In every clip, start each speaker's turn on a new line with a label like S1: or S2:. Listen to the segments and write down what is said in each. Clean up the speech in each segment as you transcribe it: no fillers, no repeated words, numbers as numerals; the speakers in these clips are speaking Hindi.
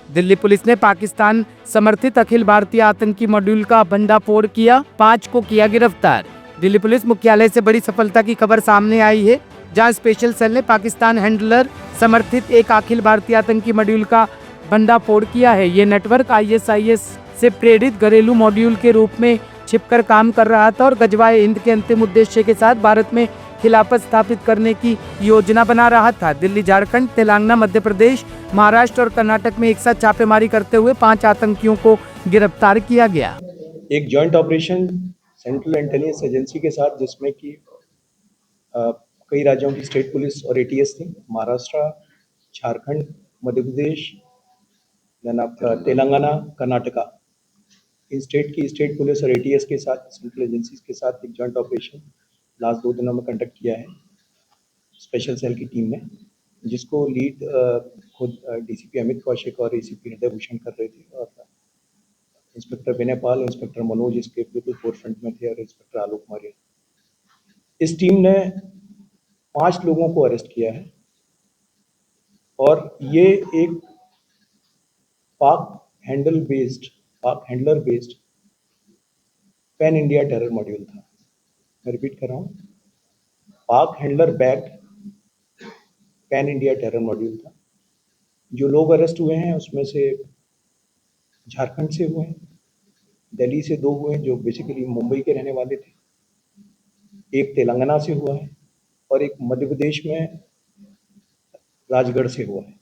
S1: दिल्ली पुलिस ने पाकिस्तान समर्थित अखिल भारतीय आतंकी मॉड्यूल का भंडाफोड़ किया, 5 को किया गिरफ्तार। दिल्ली पुलिस मुख्यालय से बड़ी सफलता की खबर सामने आई है, जहां स्पेशल सेल ने पाकिस्तान हैंडलर समर्थित एक अखिल भारतीय आतंकी मॉड्यूल का भंडाफोड़ किया है। ये नेटवर्क ISIS से प्रेरित घरेलू मॉड्यूल के रूप में छिपकर काम कर रहा था और गजवाए हिंद के अंतिम उद्देश्य के साथ भारत में खिलाफत स्थापित करने की योजना बना रहा था। दिल्ली, झारखंड, तेलंगाना, मध्य प्रदेश, महाराष्ट्र और कर्नाटक में एक साथ छापेमारी करते हुए 5 आतंकियों को गिरफ्तार किया गया।
S2: एक joint operation central intelligence agency के साथ, जिसमें कि कई राज्यों की स्टेट पुलिस और ATS थी, महाराष्ट्र, झारखंड, मध्य प्रदेश, देन आपका तेलंगाना, कर्नाटका, इन स्टेट की स्टेट पुलिस और ATS के साथ, सेंट्रल एजेंसीज के साथ एक जॉइंट ऑपरेशन लास्ट 2 दिनों में कंडक्ट किया है स्पेशल सेल की टीम ने, जिसको लीड खुद DCP अमित कौशिक और ACP हृदय भूषण कर रहे थे, और इंस्पेक्टर विनय पाल, इंस्पेक्टर मनोज इसके बिल्कुल फोरफ्रंट में थे, और इंस्पेक्टर आलोक मौर्य। इस टीम ने 5 लोगों को अरेस्ट किया है, और ये एक पाक handler based pan India terror module था। मैं रिपीट कर रहा हूँ, पाक handler backed pan India terror module था। जो लोग अरेस्ट हुए हैं उसमें से झारखंड से हुए हैं, दिल्ली से 2 हुए हैं जो बेसिकली मुंबई के रहने वाले थे, एक तेलंगाना से हुआ है, और एक मध्य प्रदेश में राजगढ़ से हुआ है।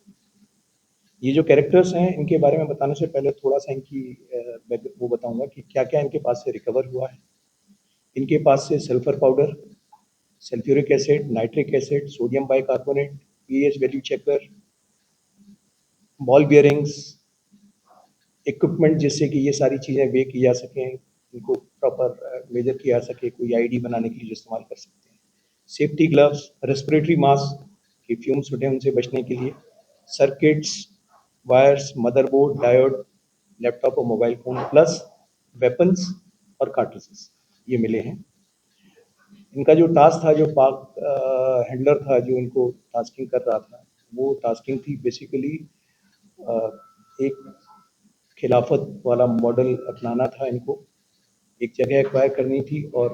S2: ये जो कैरेक्टर्स हैं, इनके बारे में बताने से पहले थोड़ा सा इनकी वो बताऊंगा कि क्या क्या इनके पास से रिकवर हुआ है। इनके पास से sulphur powder, sulphuric acid, nitric acid, sodium bicarbonate, pH value checker, ball bearings, equipment जिससे कि ये सारी चीज़ें वे की जा सकें, इनको प्रॉपर मेजर किया जा सके, कोई आईडी बनाने के लिए जो इस्तेमाल कर सकते हैं, सेफ्टी ग्लव्स, रेस्पिरेटरी मास्क कि फ्यूम्स उठे उनसे बचने के लिए, circuits, wires, motherboard, diode, laptop और मोबाइल फ़ोन, प्लस वेपन्स और कार्ट्रिजेस ये मिले हैं। इनका जो टास्क था, जो पाक हैंडलर था जो इनको टास्किंग कर रहा था, वो टास्किंग थी बेसिकली एक खिलाफत वाला मॉडल अपनाना था इनको, एक जगह एक्वायर करनी थी और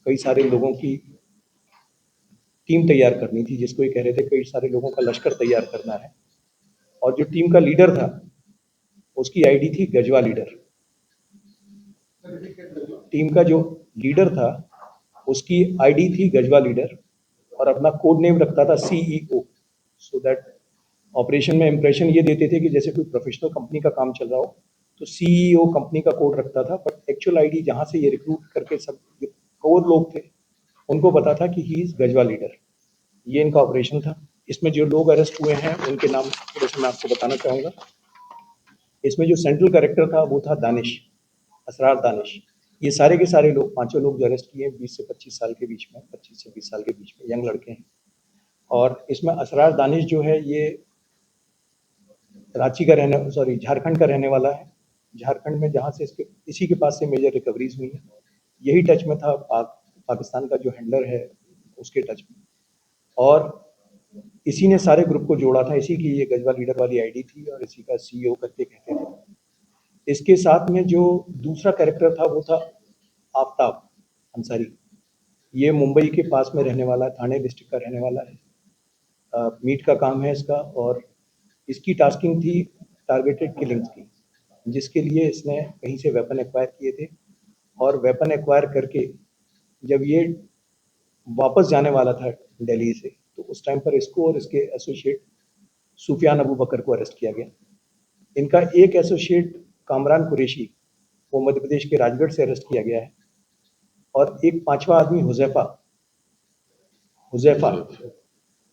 S2: कई सारे लोगों की टीम तैयार करनी थी, जिसको ये कह रहे थे कई सारे लोगों का लश्कर तैयार करना है। और जो टीम का लीडर था उसकी आईडी थी गजवा लीडर। टीम का जो लीडर था उसकी आईडी थी गजवा लीडर, और अपना कोड नेम रखता था CEO, सो दैट ऑपरेशन में इंप्रेशन ये देते थे कि जैसे कोई प्रोफेशनल कंपनी का काम चल रहा हो, तो CEO कंपनी का कोड रखता था, बट एक्चुअल आईडी जहाँ से ये रिक्रूट करके सब जो कोर लोग थे उनको पता था कि ही इज गजवा लीडर। ये इनका ऑपरेशन था। इसमें जो लोग अरेस्ट हुए हैं उनके नाम थोड़े से मैं आपको बताना चाहूँगा। इसमें जो सेंट्रल कैरेक्टर था वो था दानिश, असरार दानिश। ये सारे के सारे लोग, 5 लोग जो अरेस्ट किए 20 से 25 साल के बीच में, 25 से 20 साल के बीच में यंग लड़के हैं। और इसमें असरार दानिश जो है ये झारखंड का रहने वाला है। झारखंड में जहाँ से इसी के पास से मेजर रिकवरीज हुई है। यही टच में था पाकिस्तान का जो हैंडलर है उसके टच में, और इसी ने सारे ग्रुप को जोड़ा था। इसी की ये गजवा लीडर वाली आईडी थी और इसी का CEO करके कहते थे। इसके साथ में जो दूसरा कैरेक्टर था वो था आफ्ताब अंसारी। ये मुंबई के पास में रहने वाला है, थाने डिस्ट्रिक्ट का रहने वाला है। मीट का काम है इसका, और इसकी टास्किंग थी टारगेटेड किलिंग्स की, जिसके लिए इसने कहीं से वेपन एक्वायर किए थे, और वेपन एक्वायर करके जब ये वापस जाने वाला था दिल्ली से, तो उस टाइम पर इसको और इसके एसोसिएट सुफियान अबू बकर को अरेस्ट किया गया। इनका एक एसोसिएट कामरान कुरैशी वो मध्य प्रदेश के राजगढ़ से अरेस्ट किया गया है, और एक 5वां आदमी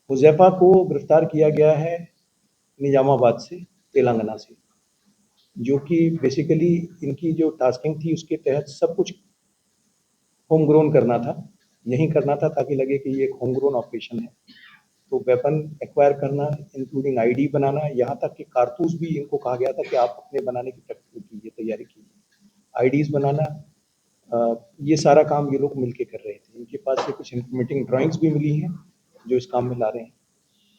S2: हुजैफा को गिरफ्तार किया गया है निजामाबाद से, तेलंगाना से, जो कि बेसिकली इनकी जो टास्किंग थी उसके तहत सब कुछ होम ग्रोन करना था, यहीं करना था ताकि लगे कि ये एक होम ग्रोन ऑपरेशन है। तो वेपन एक्वायर करना, इंक्लूडिंग आईडी बनाना, यहाँ तक कि कारतूस भी इनको कहा गया था कि आप अपने बनाने की कीजिए, तैयारी कीजिए, आईडीज बनाना, ये सारा काम ये लोग मिलके कर रहे थे। इनके पास से कुछ इंफॉर्मेटिंग ड्राइंग्स भी मिली हैं जो इस काम में ला रहे हैं।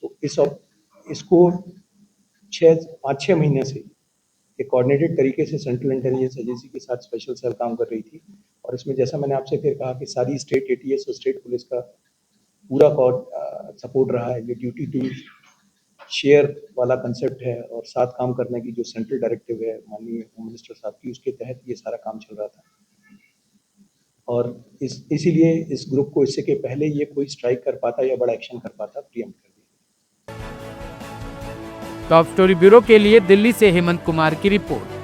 S2: तो इसको पाँच छः महीने से एक कोऑर्डिनेटेड तरीके से सेंट्रल इंटेलिजेंस एजेंसी के साथ स्पेशल सेल काम कर रही थी। और इसमें जैसा मैंने आपसे फिर कहा कि सारी स्टेट एटीएस और स्टेट पुलिस का पूरा सपोर्ट रहा है। ये ड्यूटी टू शेयर वाला कंसेप्ट है और साथ काम करने की जो सेंट्रल डायरेक्टिव है माननीय होम मिनिस्टर साहब की, उसके तहत ये सारा काम चल रहा था। और इसीलिए इस ग्रुप को इससे के पहले ये कोई स्ट्राइक कर पाता या बड़ा एक्शन कर पाता, प्रीएम्प्ट कर दिया।
S1: टॉप स्टोरी ब्यूरो के लिए दिल्ली से हेमंत कुमार की रिपोर्ट।